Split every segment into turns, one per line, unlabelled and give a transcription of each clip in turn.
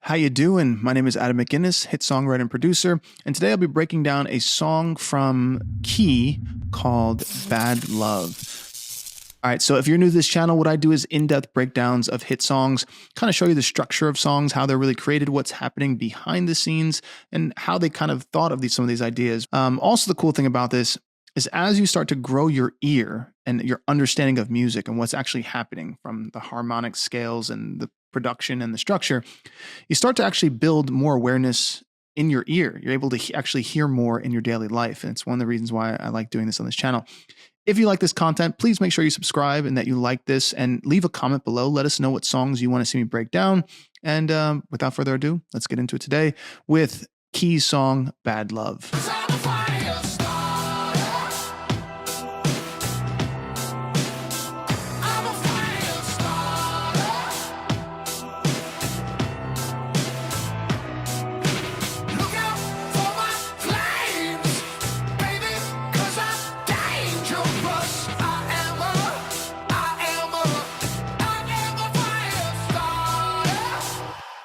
How you doing? My name is Adam McInnis, hit songwriter and producer, and today I'll be breaking down a song from Key called Bad Love. All right, so if you're new to this channel, what I do is in-depth breakdowns of hit songs, kind of show you the structure of songs, how they're really created, what's happening behind the scenes, and how they kind of thought of some of these ideas. Also, the cool thing about this is as you start to grow your ear and your understanding of music and what's actually happening from the harmonic scales and the production and the structure, you start to actually build more awareness in your ear. You're able to actually hear more in your daily life. And it's one of the reasons why I like doing this on this channel. If you like this content, please make sure you subscribe and that you like this and leave a comment below. Let us know what songs you want to see me break down. And without further ado, let's get into it today with Key's song, Bad Love.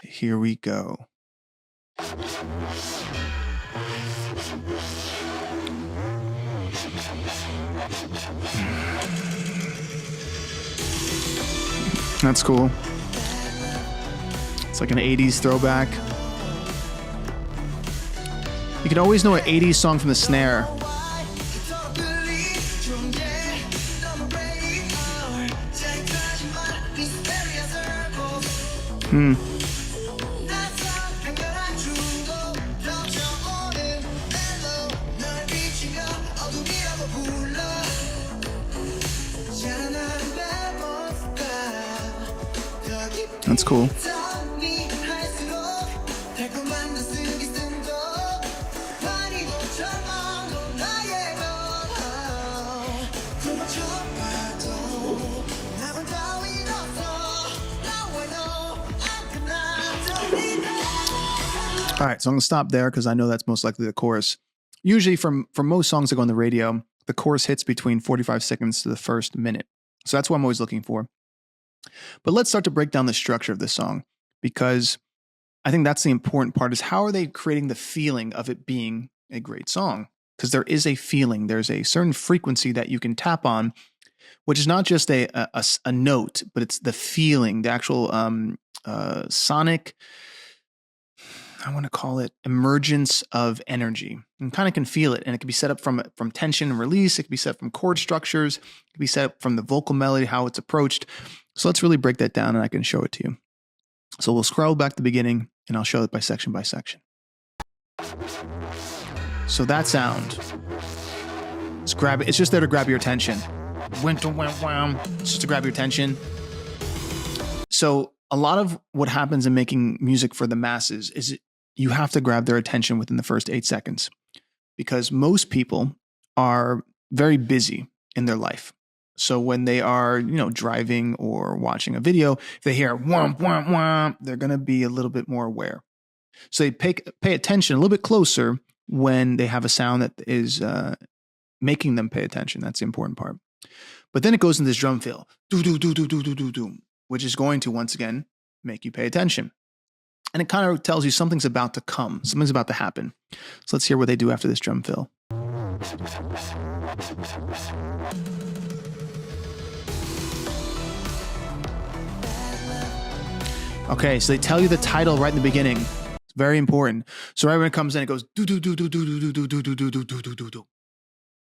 Here we go. That's cool. It's like an 80s throwback. You can always know an 80s song from the snare. That's cool. All right, so I'm going to stop there because I know that's most likely the chorus. Usually for most songs that go on the radio, the chorus hits between 45 seconds to the first minute. So that's what I'm always looking for. But let's start to break down the structure of this song, because I think that's the important part, is how are they creating the feeling of it being a great song? Because there is a feeling, there's a certain frequency that you can tap on, which is not just a note, but it's the feeling, the actual sonic, I want to call it emergence of energy. You kind of can feel it, and it can be set up from tension and release. It can be set up from chord structures. It can be set up from the vocal melody, how it's approached. So let's really break that down, and I can show it to you. So we'll scroll back to the beginning, and I'll show it by section by section. So that sound, it's just there to grab your attention. It's just to grab your attention. So a lot of what happens in making music for the masses is you have to grab their attention within the first 8 seconds, because most people are very busy in their life. So when they are, driving or watching a video, if they hear whomp, whomp, whomp, they're going to be a little bit more aware. So they pay attention a little bit closer when they have a sound that is making them pay attention. That's the important part. But then it goes into this drum fill, do, do, do, do, do, do, do, do, which is going to, once again, make you pay attention. And it kind of tells you something's about to come, something's about to happen. So let's hear what they do after this drum fill. Okay, so they tell you the title right in the beginning. It's very important. So right when it comes in, it goes do do do do do do do do do do do do do do do.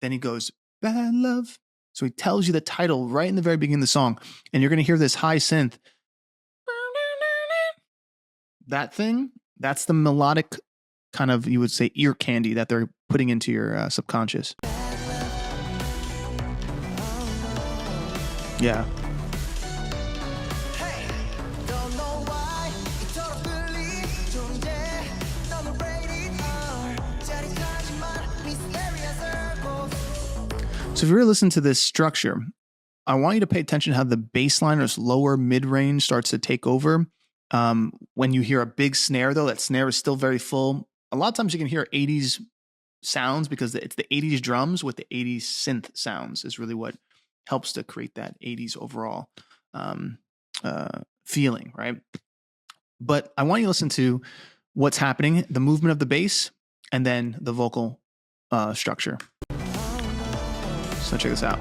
Then he goes Bad Love. So he tells you the title right in the very beginning of the song, and you're going to hear this high synth. That thing, that's the melodic kind of, you would say, ear candy that they're putting into your subconscious. Yeah. So if you really listen to this structure, I want you to pay attention to how the bass line or this lower mid-range starts to take over. When you hear a big snare, though, that snare is still very full. A lot of times you can hear 80s sounds because it's the 80s drums with the 80s synth sounds is really what helps to create that 80s overall feeling, right? But I want you to listen to what's happening, the movement of the bass, and then the vocal structure. So check this out.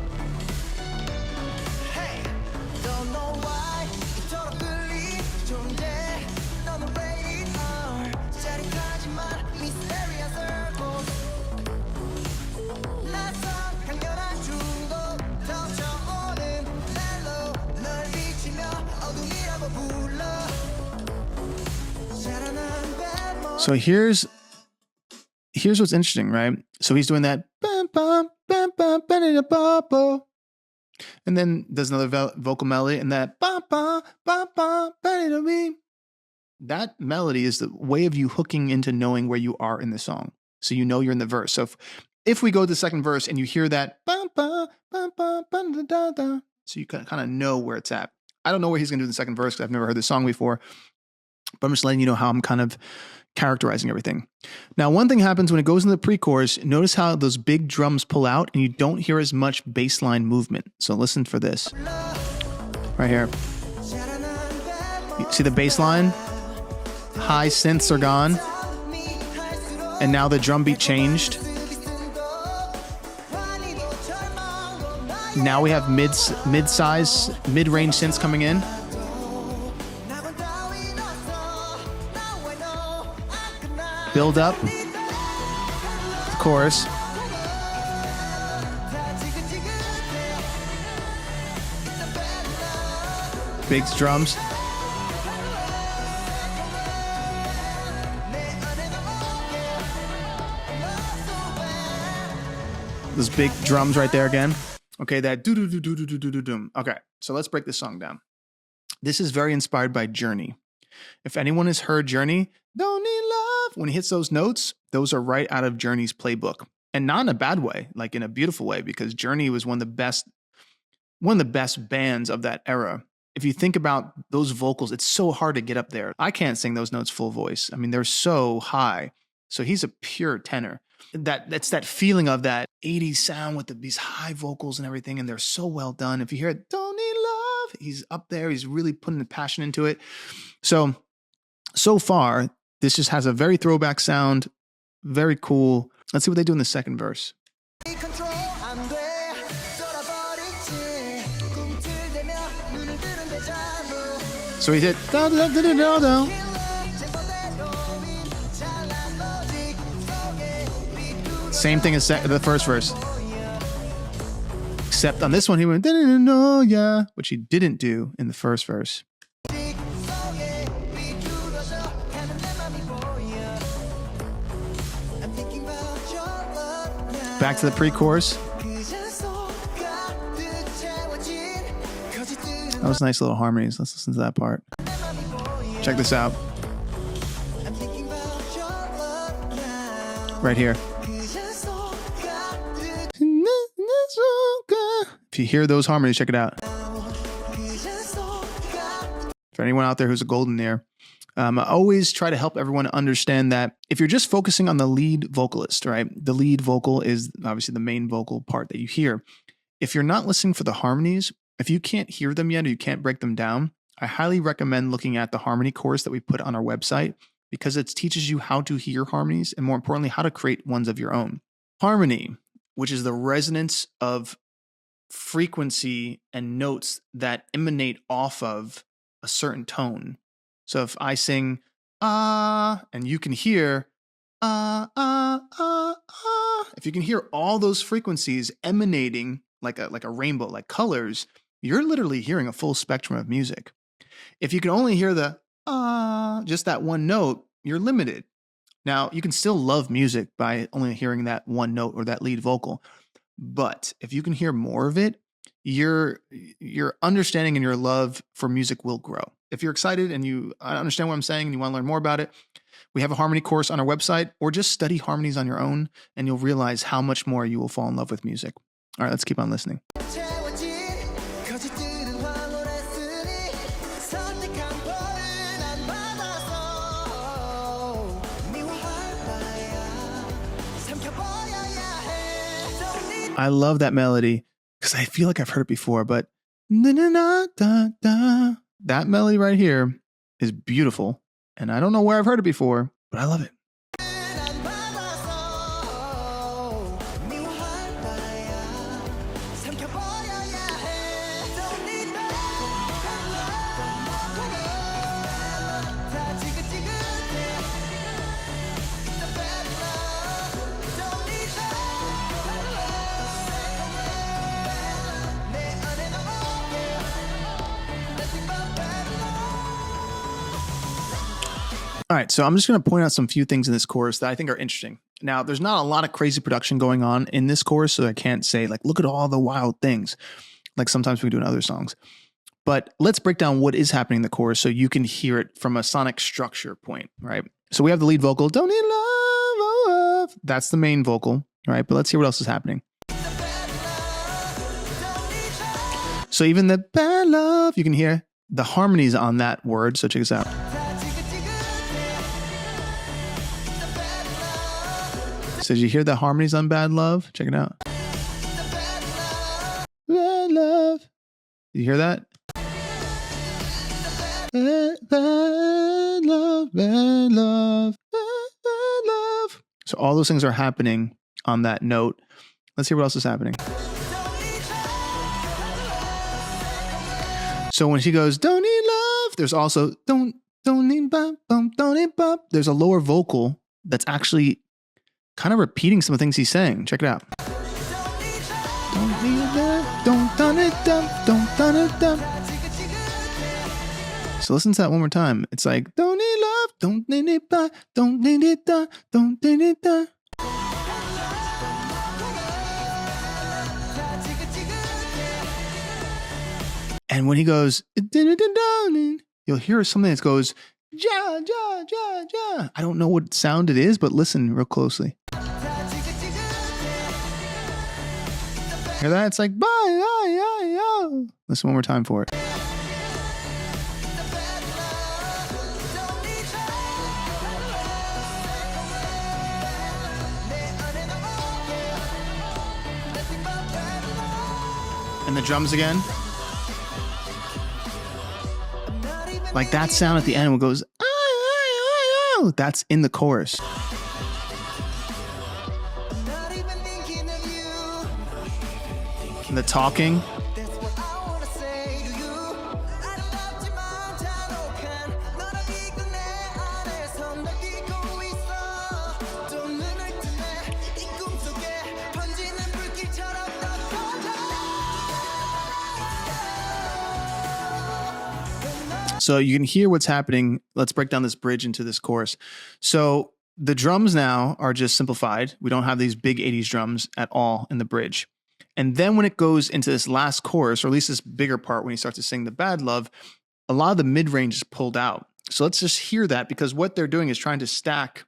So here's what's interesting, right? So he's doing that, and then does another vocal melody, and that melody is the way of you hooking into knowing where you are in the song. So you know you're in the verse. So if we go to the second verse and you hear that, so you kind of know where it's at. I don't know where he's going to do the second verse because I've never heard this song before, but I'm just letting you know how I'm kind of characterizing everything. Now, one thing happens when it goes into the pre-chorus. Notice how those big drums pull out and you don't hear as much bass line movement. So listen for this right here. You see the bass line? High synths are gone. And now the drum beat changed. Now we have mid-size, mid-range synths coming in. Build up, the chorus. Big drums. Those big drums right there again. Okay, that do-do-do-do-do-do-do-do. Okay, so let's break this song down. This is very inspired by Journey. If anyone has heard Journey, don't need love. When he hits those notes, those are right out of Journey's playbook. And not in a bad way, like in a beautiful way, because Journey was one of the best bands of that era. If you think about those vocals, it's so hard to get up there. I can't sing those notes full voice. I mean, they're so high. So he's a pure tenor. That's that feeling of that 80s sound with these high vocals and everything, and they're so well done. If you hear it, don't need love, he's up there. He's really putting the passion into it. So far, this just has a very throwback sound. Very cool. Let's see what they do in the second verse. So he did. Same thing as the first verse. Except on this one, he went, yeah, which he didn't do in the first verse. Back to the pre-chorus. That was nice little harmonies. Let's listen to that part. Check this out. Right here. If you hear those harmonies, check it out. For anyone out there who's a golden ear, I always try to help everyone understand that if you're just focusing on the lead vocalist, right? The lead vocal is obviously the main vocal part that you hear. If you're not listening for the harmonies, if you can't hear them yet or you can't break them down, I highly recommend looking at the harmony course that we put on our website because it teaches you how to hear harmonies and more importantly, how to create ones of your own. Harmony, which is the resonance of frequency and notes that emanate off of a certain tone. So if I sing and you can hear if you can hear all those frequencies emanating like a rainbow, like colors, you're literally hearing a full spectrum of music. If you can only hear the just that one note, you're limited. Now, you can still love music by only hearing that one note or that lead vocal. But if you can hear more of it, your understanding and your love for music will grow. If you're excited and you understand what I'm saying and you want to learn more about it, we have a harmony course on our website, or just study harmonies on your own and you'll realize how much more you will fall in love with music. All right, let's keep on listening. I love that melody because I feel like I've heard it before, but that melody right here is beautiful. And I don't know where I've heard it before, but I love it. All right, so I'm just going to point out some few things in this chorus that I think are interesting. Now, there's not a lot of crazy production going on in this chorus, so I can't say, like, look at all the wild things, like sometimes we do in other songs. But let's break down what is happening in the chorus so you can hear it from a sonic structure point, right? So we have the lead vocal, don't need love, oh, love. That's the main vocal, right? But let's hear what else is happening. So even the bad love, you can hear the harmonies on that word, so check this out. So did you hear the harmonies on Bad Love? Check it out. Bad Love. Did you hear that? Bad love, bad love, bad love. So all those things are happening on that note. Let's hear what else is happening. So when she goes, don't need love, there's also don't need bump, don't need bump. There's a lower vocal that's actually kind of repeating some of the things he's saying. Check it out. Don't need love, don't done it dump, don't done it dump. So listen to that one more time. It's like, don't need love, don't need it back, don't need it done, don't need it done. And when he goes, you'll hear something that goes, ja, ja, ja, ja. I don't know what sound it is, but listen real closely. Hear that? It's like, bye. Listen one more time for it. And the drums again. Like that sound at the end, it goes, oh, that's in the chorus. And the talking. So you can hear what's happening. Let's break down this bridge into this chorus. So the drums now are just simplified. We don't have these big 80s drums at all in the bridge. And then when it goes into this last chorus, or at least this bigger part, when he starts to sing the bad love, a lot of the mid-range is pulled out. So let's just hear that, because what they're doing is trying to stack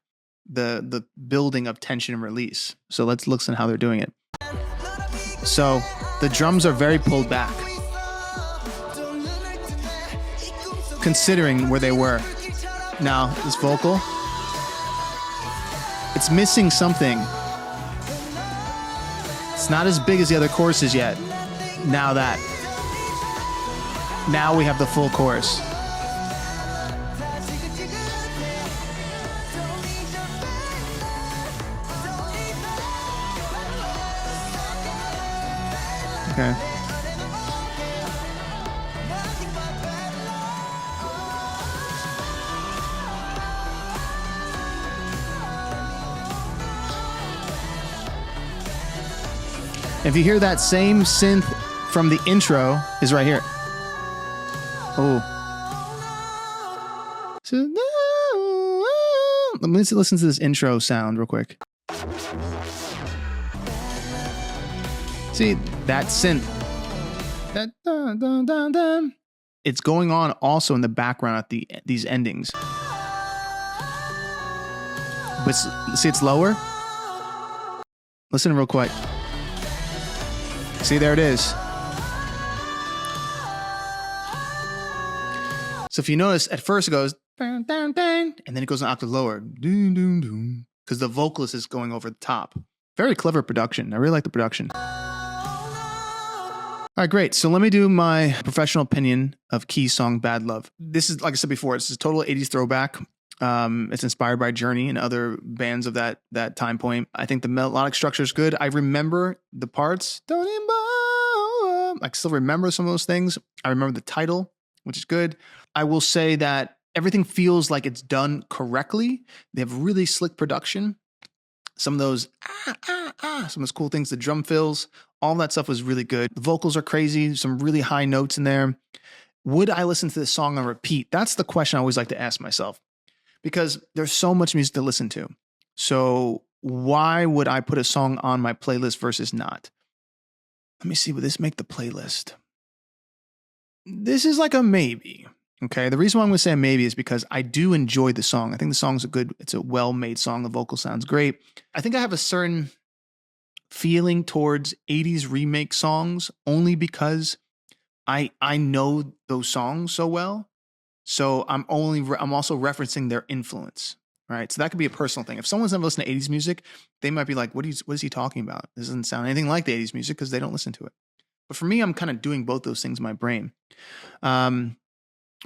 the building of tension and release. So let's listen how they're doing it. So the drums are very pulled back, considering where they were. Now, this vocal, it's missing something. It's not as big as the other choruses yet. Now we have the full chorus. Okay. If you hear that same synth from the intro is right here. Oh. So let me listen to this intro sound real quick. See, that synth. That dun, dun, dun, dun. It's going on also in the background at these endings. But see, it's lower. Listen real quick. See, there it is. So if you notice, at first it goes, bang, bang, bang, and then it goes an octave lower, because the vocalist is going over the top. Very clever production. I really like the production. All right, great. So let me do my professional opinion of Key's song, Bad Love. This is, like I said before, it's a total 80s throwback. It's inspired by Journey and other bands of that time point. I think the melodic structure is good. I remember the parts. I still remember some of those things. I remember the title, which is good. I will say that everything feels like it's done correctly. They have really slick production. Some of those some of those cool things, the drum fills, all that stuff was really good. The vocals are crazy. Some really high notes in there. Would I listen to this song on repeat? That's the question I always like to ask myself, because there's so much music to listen to. So why would I put a song on my playlist versus not? Let me see, would this make the playlist? This is like a maybe. Okay. The reason why I'm going to say a maybe is because I do enjoy the song. I think the song's it's a well-made song. The vocal sounds great. I think I have a certain feeling towards 80s remake songs only because I know those songs so well. So I'm also referencing their influence, right? So that could be a personal thing. If someone's never listened to 80s music, they might be like, what is he talking about? This doesn't sound anything like the 80s music, because they don't listen to it. But for me, I'm kind of doing both those things in my brain. But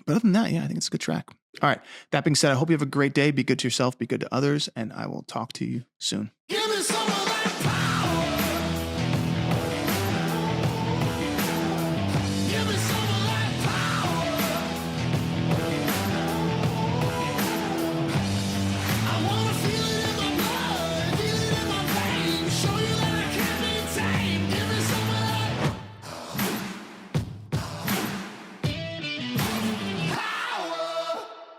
other than that, yeah, I think it's a good track. All right. That being said, I hope you have a great day. Be good to yourself, be good to others, and I will talk to you soon. Give me some